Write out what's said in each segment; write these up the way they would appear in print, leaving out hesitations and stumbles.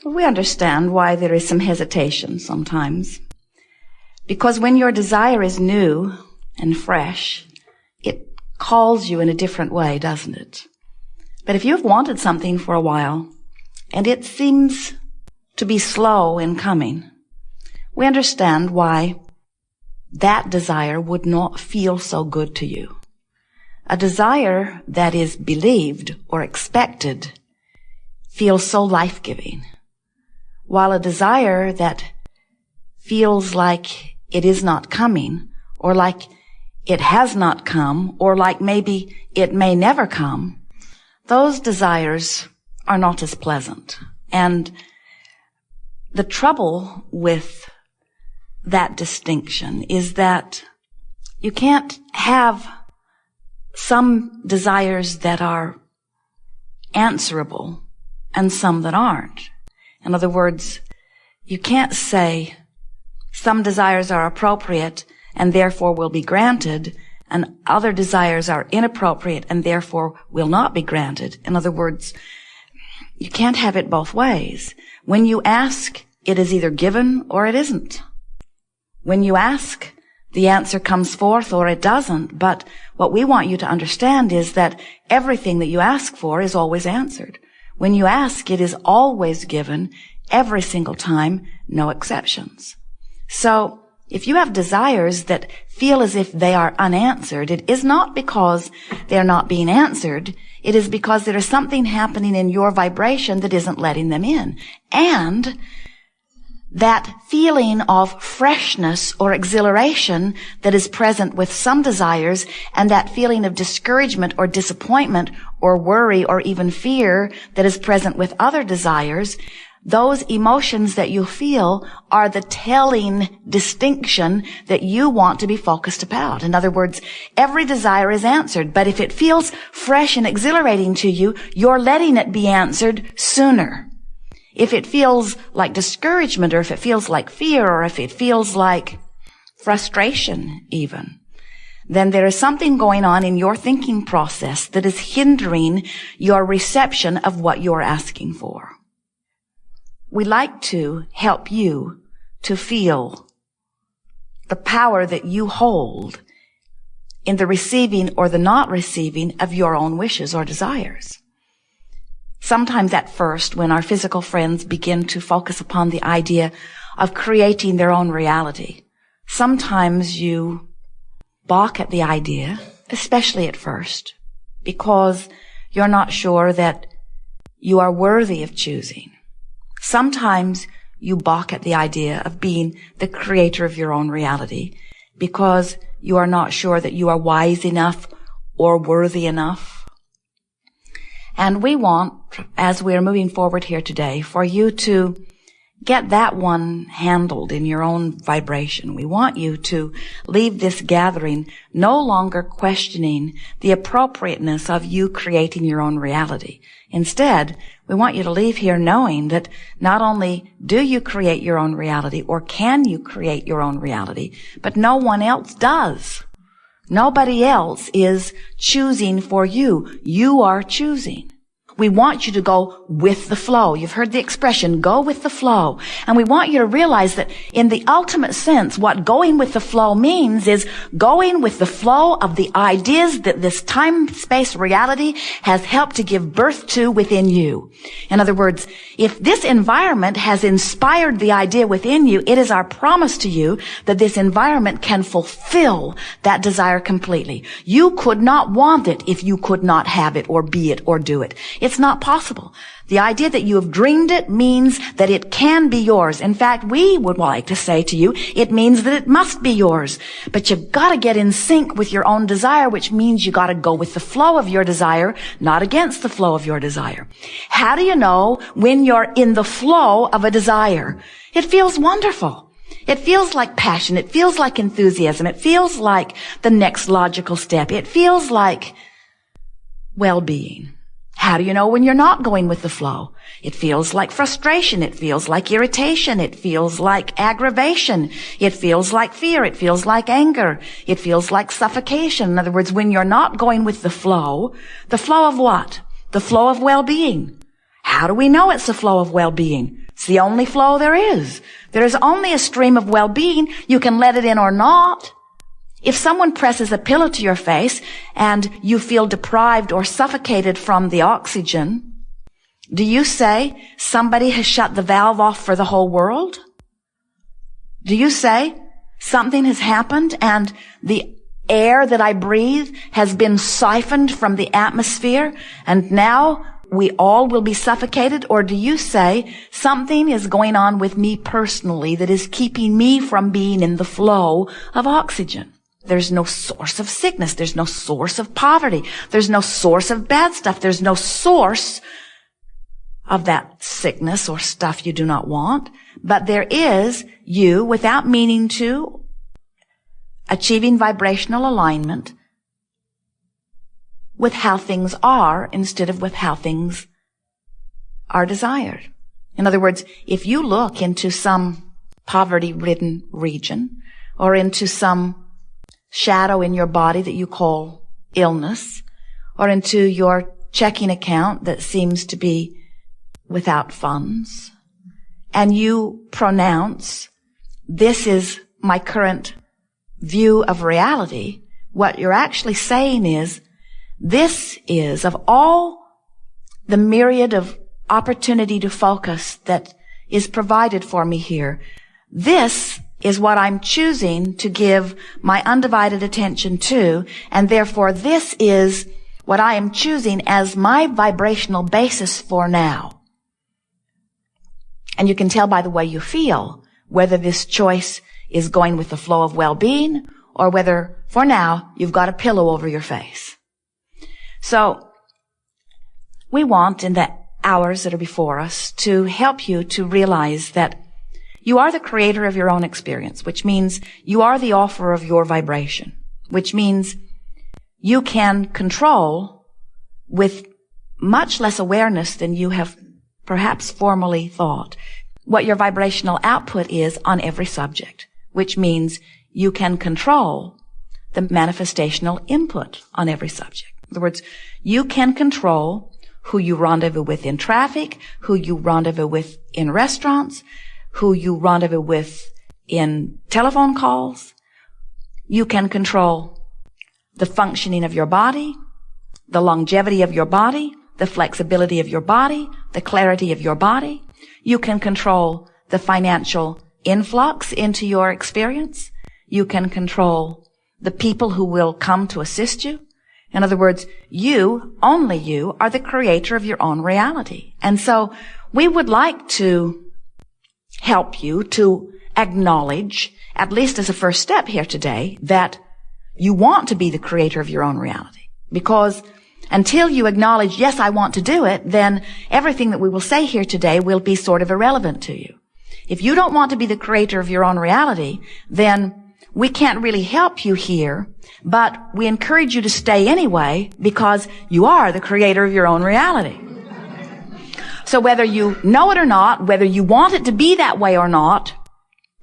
We understand why there is some hesitation sometimes. Because when your desire is new and fresh, it calls you in a different way, doesn't it? But if you've wanted something for a while, and it seems to be slow in coming, we understand why that desire would not feel so good to you. A desire that is believed or expected feels so life-giving, while a desire that feels like it is not coming, or like it has not come, or like maybe it may never come, those desires are not as pleasant. And the trouble with that distinction is that you can't have some desires that are answerable and some that aren't. In other words, you can't say some desires are appropriate and therefore will be granted, and other desires are inappropriate and therefore will not be granted. In other words, you can't have it both ways. When you ask, it is either given or it isn't. When you ask, the answer comes forth or it doesn't. But what we want you to understand is that everything that you ask for is always answered. When you ask, it is always given, every single time, no exceptions. So, if you have desires that feel as if they are unanswered, it is not because they're not being answered. It is because there is something happening in your vibration that isn't letting them in. And that feeling of freshness or exhilaration that is present with some desires, and that feeling of discouragement or disappointment or worry or even fear that is present with other desires, those emotions that you feel are the telling distinction that you want to be focused about. In other words, every desire is answered, but if it feels fresh and exhilarating to you, you're letting it be answered sooner. If it feels like discouragement, or if it feels like fear, or if it feels like frustration even, then there is something going on in your thinking process that is hindering your reception of what you're asking for. We like to help you to feel the power that you hold in the receiving or the not receiving of your own wishes or desires. Sometimes at first, when our physical friends begin to focus upon the idea of creating their own reality, sometimes you balk at the idea, especially at first, because you're not sure that you are worthy of choosing. Sometimes you balk at the idea of being the creator of your own reality because you are not sure that you are wise enough or worthy enough. And we want, as we're moving forward here today, for you to get that one handled in your own vibration. We want you to leave this gathering no longer questioning the appropriateness of you creating your own reality. Instead, we want you to leave here knowing that not only do you create your own reality, or can you create your own reality, but no one else does. Nobody else is choosing for you. You are choosing. We want you to go with the flow. You've heard the expression, go with the flow. And we want you to realize that in the ultimate sense, what going with the flow means is going with the flow of the ideas that this time-space reality has helped to give birth to within you. In other words, if this environment has inspired the idea within you, it is our promise to you that this environment can fulfill that desire completely. You could not want it if you could not have it or be it or do it. It's not possible. The idea that you have dreamed it means that it can be yours. In fact, we would like to say to you, it means that it must be yours. But you've got to get in sync with your own desire, which means you got to go with the flow of your desire, not against the flow of your desire. How do you know when you're in the flow of a desire? It feels wonderful. It feels like passion. It feels like enthusiasm. It feels like the next logical step. It feels like well-being. How do you know when you're not going with the flow? It feels like frustration. It feels like irritation. It feels like aggravation. It feels like fear. It feels like anger. It feels like suffocation. In other words, when you're not going with the flow of what? The flow of well-being. How do we know it's the flow of well-being? It's the only flow there is. There is only a stream of well-being. You can let it in or not. If someone presses a pillow to your face and you feel deprived or suffocated from the oxygen, do you say somebody has shut the valve off for the whole world? Do you say something has happened and the air that I breathe has been siphoned from the atmosphere and now we all will be suffocated? Or do you say something is going on with me personally that is keeping me from being in the flow of oxygen? There's no source of sickness. There's no source of poverty. There's no source of bad stuff. There's no source of that sickness or stuff you do not want. But there is you, without meaning to, achieving vibrational alignment with how things are instead of with how things are desired. In other words, if you look into some poverty-ridden region or into some shadow in your body that you call illness, or into your checking account that seems to be without funds, and you pronounce, this is my current view of reality, what you're actually saying is, this is, of all the myriad of opportunity to focus that is provided for me here, this is what I'm choosing to give my undivided attention to, and therefore this is what I am choosing as my vibrational basis for now. And you can tell by the way you feel whether this choice is going with the flow of well-being or whether, for now, you've got a pillow over your face. So, we want, in the hours that are before us, to help you to realize that you are the creator of your own experience, which means you are the author of your vibration, which means you can control with much less awareness than you have perhaps formerly thought what your vibrational output is on every subject, which means you can control the manifestational input on every subject. In other words, you can control who you rendezvous with in traffic, who you rendezvous with in restaurants, who you rendezvous with in telephone calls. You can control the functioning of your body, the longevity of your body, the flexibility of your body, the clarity of your body. You can control the financial influx into your experience. You can control the people who will come to assist you. In other words, you, only you, are the creator of your own reality. And so we would like to help you to acknowledge, at least as a first step here today, that you want to be the creator of your own reality. Because until you acknowledge, yes, I want to do it, then everything that we will say here today will be sort of irrelevant to you. If you don't want to be the creator of your own reality, then we can't really help you here, but we encourage you to stay anyway because you are the creator of your own reality. So whether you know it or not, whether you want it to be that way or not,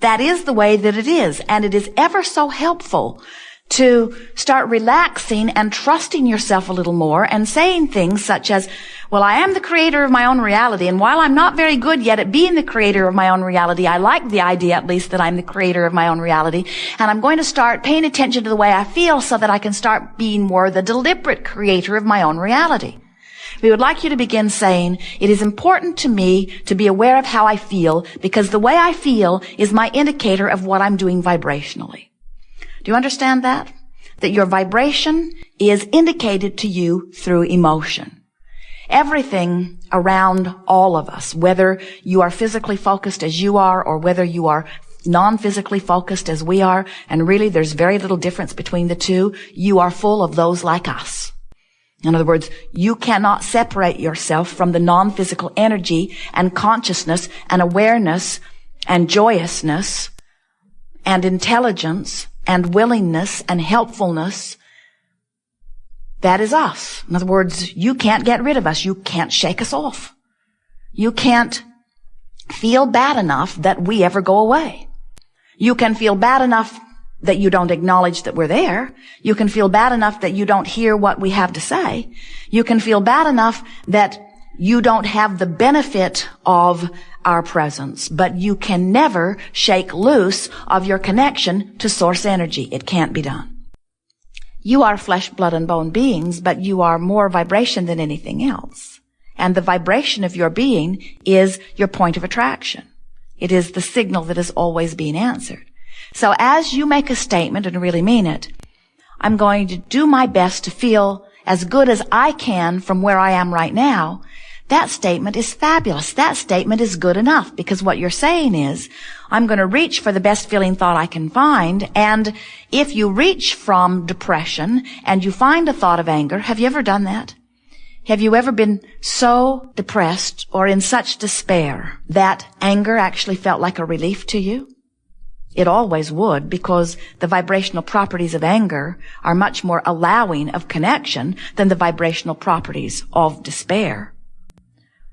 that is the way that it is. And it is ever so helpful to start relaxing and trusting yourself a little more and saying things such as, well, I am the creator of my own reality, and while I'm not very good yet at being the creator of my own reality, I like the idea at least that I'm the creator of my own reality, and I'm going to start paying attention to the way I feel so that I can start being more the deliberate creator of my own reality. We would like you to begin saying, it is important to me to be aware of how I feel because the way I feel is my indicator of what I'm doing vibrationally. Do you understand that? That your vibration is indicated to you through emotion. Everything around all of us, whether you are physically focused as you are or whether you are non-physically focused as we are, and really there's very little difference between the two, you are full of those like us. In other words, you cannot separate yourself from the non-physical energy and consciousness and awareness and joyousness and intelligence and willingness and helpfulness. That is us. In other words, you can't get rid of us. You can't shake us off. You can't feel bad enough that we ever go away. You can feel bad enough that you don't acknowledge that we're there. You can feel bad enough that you don't hear what we have to say. You can feel bad enough that you don't have the benefit of our presence, but you can never shake loose of your connection to source energy. It can't be done. You are flesh, blood, and bone beings, but you are more vibration than anything else. And the vibration of your being is your point of attraction. It is the signal that is always being answered. So as you make a statement and really mean it, I'm going to do my best to feel as good as I can from where I am right now. That statement is fabulous. That statement is good enough, because what you're saying is, I'm going to reach for the best feeling thought I can find. And if you reach from depression and you find a thought of anger, have you ever done that? Have you ever been so depressed or in such despair that anger actually felt like a relief to you? It always would, because the vibrational properties of anger are much more allowing of connection than the vibrational properties of despair.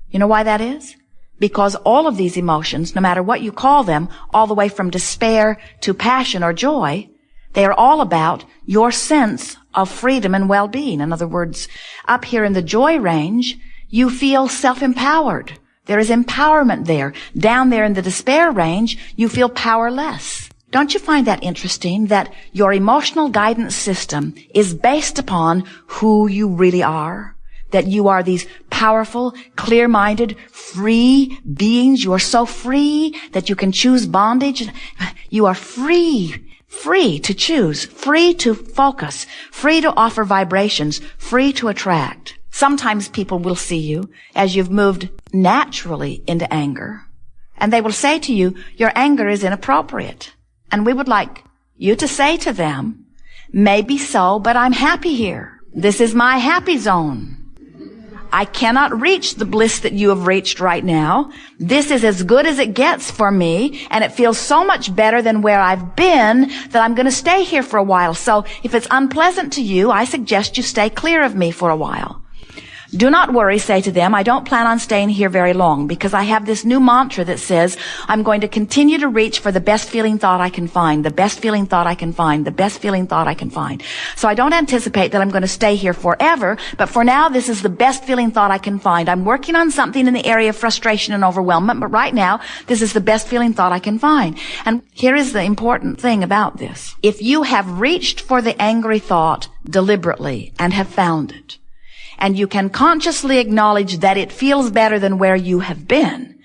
You know why that is? Because all of these emotions, no matter what you call them, all the way from despair to passion or joy, they are all about your sense of freedom and well-being. In other words, up here in the joy range, you feel self-empowered. There is empowerment there. Down there in the despair range, you feel powerless. Don't you find that interesting, that your emotional guidance system is based upon who you really are? That you are these powerful, clear-minded, free beings. You are so free that you can choose bondage. You are free to choose, free to focus, free to offer vibrations, free to attract. Sometimes people will see you as you've moved naturally into anger, and they will say to you, your anger is inappropriate. And we would like you to say to them, maybe so, but I'm happy here. This is my happy zone. I cannot reach the bliss that you have reached right now. This is as good as it gets for me, and it feels so much better than where I've been that I'm going to stay here for a while. So if it's unpleasant to you, I suggest you stay clear of me for a while. Do not worry, say to them, I don't plan on staying here very long, because I have this new mantra that says I'm going to continue to reach for the best feeling thought I can find, the best feeling thought I can find, the best feeling thought I can find. So I don't anticipate that I'm going to stay here forever, but for now this is the best feeling thought I can find. I'm working on something in the area of frustration and overwhelmment, but right now this is the best feeling thought I can find. And here is the important thing about this. If you have reached for the angry thought deliberately and have found it, and you can consciously acknowledge that it feels better than where you have been,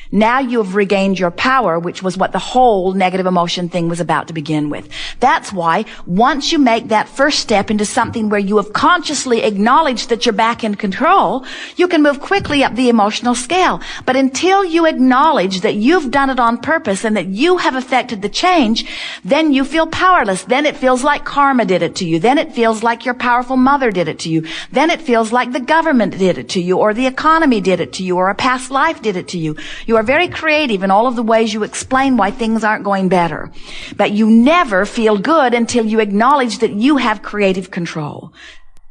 now you have regained your power, which was what the whole negative emotion thing was about to begin with. That's why once you make that first step into something where you have consciously acknowledged that you're back in control, you can move quickly up the emotional scale. But until you acknowledge that you've done it on purpose and that you have affected the change, then you feel powerless. Then it feels like karma did it to you. Then it feels like your powerful mother did it to you. Then it feels like the government did it to you, or the economy did it to you, or a past life did it to you. You are very creative in all of the ways you explain why things aren't going better. But you never feel good until you acknowledge that you have creative control.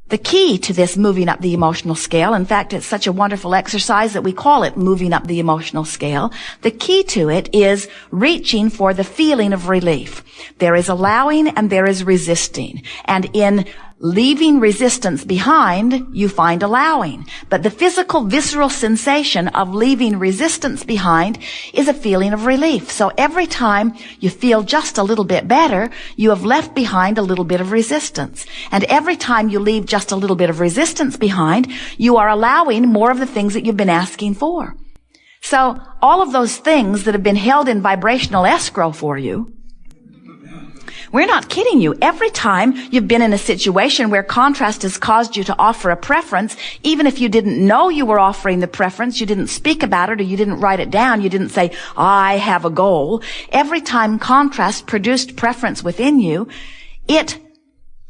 The key to this moving up the emotional scale, in fact, it's such a wonderful exercise that we call it moving up the emotional scale. The key to it is reaching for the feeling of relief. There is allowing and there is resisting. And in leaving resistance behind, you find allowing. But the physical, visceral sensation of leaving resistance behind is a feeling of relief. So every time you feel just a little bit better, you have left behind a little bit of resistance. And every time you leave just a little bit of resistance behind, you are allowing more of the things that you've been asking for. So all of those things that have been held in vibrational escrow for you, we're not kidding you. Every time you've been in a situation where contrast has caused you to offer a preference, even if you didn't know you were offering the preference, you didn't speak about it, or you didn't write it down, you didn't say, I have a goal. Every time contrast produced preference within you, it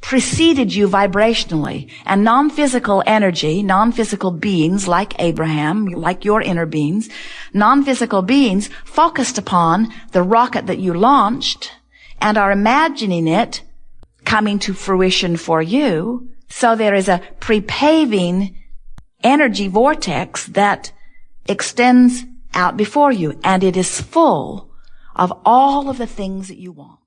preceded you vibrationally. And non-physical energy, non-physical beings like Abraham, like your inner beings, non-physical beings focused upon the rocket that you launched and are imagining it coming to fruition for you. So there is a pre-paving energy vortex that extends out before you, and it is full of all of the things that you want.